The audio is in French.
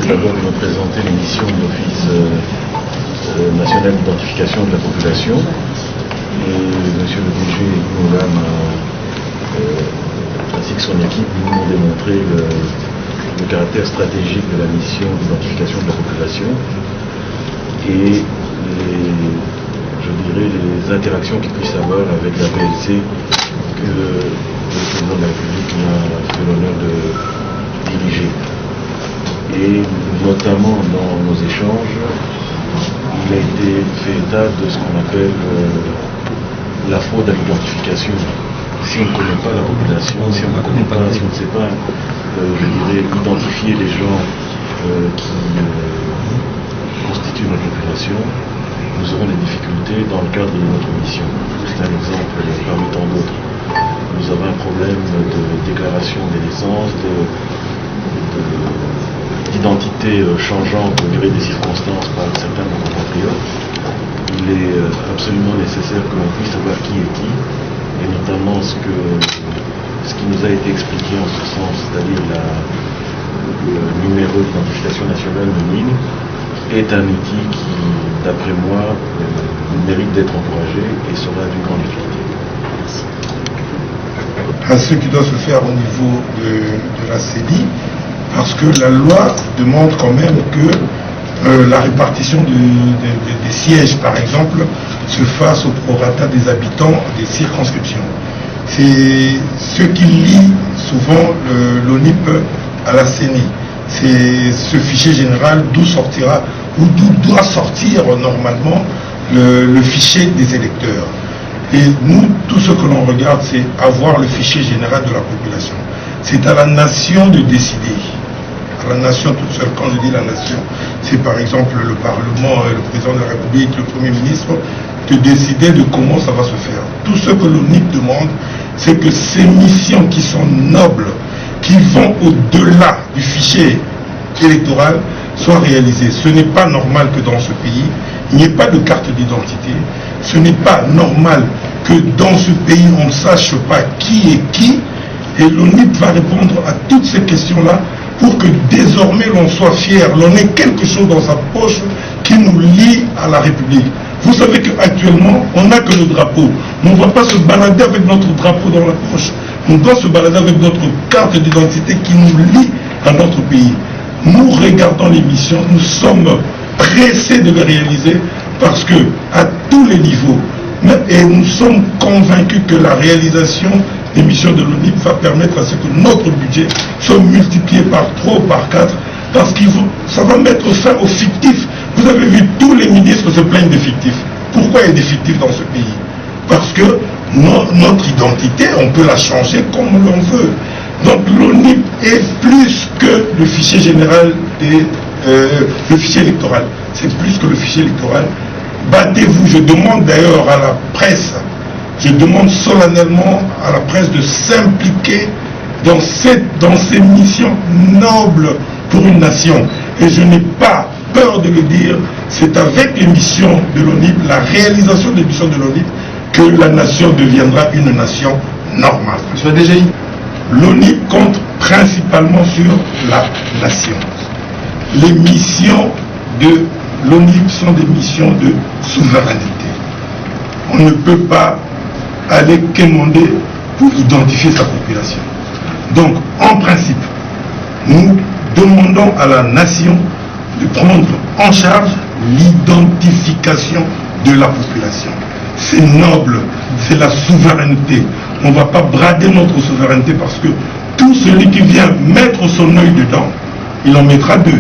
d'abord de nous présenter les missions de l'Office national d'identification de la population. Et monsieur le DG Moulin ainsi que son équipe nous ont démontré le caractère stratégique de la mission d'identification de la population et les interactions qu'il puisse avoir avec la PLC que le président de la République m'a fait l'honneur de diriger. Et notamment dans nos échanges, il a été fait état de ce qu'on appelle la fraude à l'identification. Si on ne connaît pas la population, si on ne connaît pas, si on ne sait pas, identifier les gens qui constituent notre population, nous aurons des difficultés dans le cadre de notre mission. C'est un exemple parmi tant d'autres. Nous avons un problème de déclaration des naissances, d'identité changeante au gré des circonstances par certains de nos compatriotes. Il est absolument nécessaire que l'on puisse savoir qui est qui, et notamment ce qui nous a été expliqué en ce sens, c'est-à-dire le numéro d'identification nationale, le NIN, est un outil qui, d'après moi, mérite d'être encouragé et sera d'une grande utilité. À ce qui doit se faire au niveau de la CENI, parce que la loi demande quand même que la répartition des sièges, par exemple, se fasse au prorata des habitants des circonscriptions. C'est ce qui lie souvent l'ONIP à la CENI. C'est ce fichier général d'où sortira, ou d'où doit sortir normalement le fichier des électeurs. Et nous, tout ce que l'on regarde, c'est avoir le fichier général de la population. C'est à la nation de décider. À la nation toute seule. Quand je dis la nation, c'est par exemple le Parlement, le président de la République, le Premier ministre, de décider de comment ça va se faire. Tout ce que l'ONIP demande, c'est que ces missions qui sont nobles, qui vont au-delà du fichier électoral, soient réalisées. Ce n'est pas normal que dans ce pays, il n'y ait pas de carte d'identité. Ce n'est pas normal que dans ce pays, on ne sache pas qui est qui. Et l'ONIP va répondre à toutes ces questions-là pour que désormais l'on soit fier, l'on ait quelque chose dans sa poche qui nous lie à la République. Vous savez qu'actuellement, on n'a que le drapeau. Mais on ne va pas se balader avec notre drapeau dans la poche. On doit se balader avec notre carte d'identité qui nous lie à notre pays. Nous regardons les missions, nous sommes pressés de les réaliser parce que à tous les niveaux, et nous sommes convaincus que la réalisation des missions de l'ONIP va permettre à ce que notre budget soit multiplié par 3 ou par 4, parce que ça va mettre fin aux fictifs. Vous avez vu, tous les ministres se plaignent des fictifs. Pourquoi il y a des fictifs dans ce pays? Parce que notre identité, on peut la changer comme l'on veut. Donc l'ONIP est plus que le fichier général le fichier électoral. C'est plus que le fichier électoral. Battez-vous. Je demande d'ailleurs à la presse, je demande solennellement à la presse de s'impliquer dans ces missions nobles pour une nation. Et je n'ai pas peur de le dire, c'est avec les missions de l'ONIP, la réalisation des missions de l'ONIP, que la nation deviendra une nation normale. Monsieur le DGI, l'ONIP compte principalement sur la nation. Les missions de l'ONIP sont des missions de souveraineté. On ne peut pas aller quémander pour identifier sa population. Donc, en principe, nous demandons à la nation de prendre en charge l'identification de la population. C'est noble, c'est la souveraineté. On ne va pas brader notre souveraineté parce que tout celui qui vient mettre son œil dedans, il en mettra 2.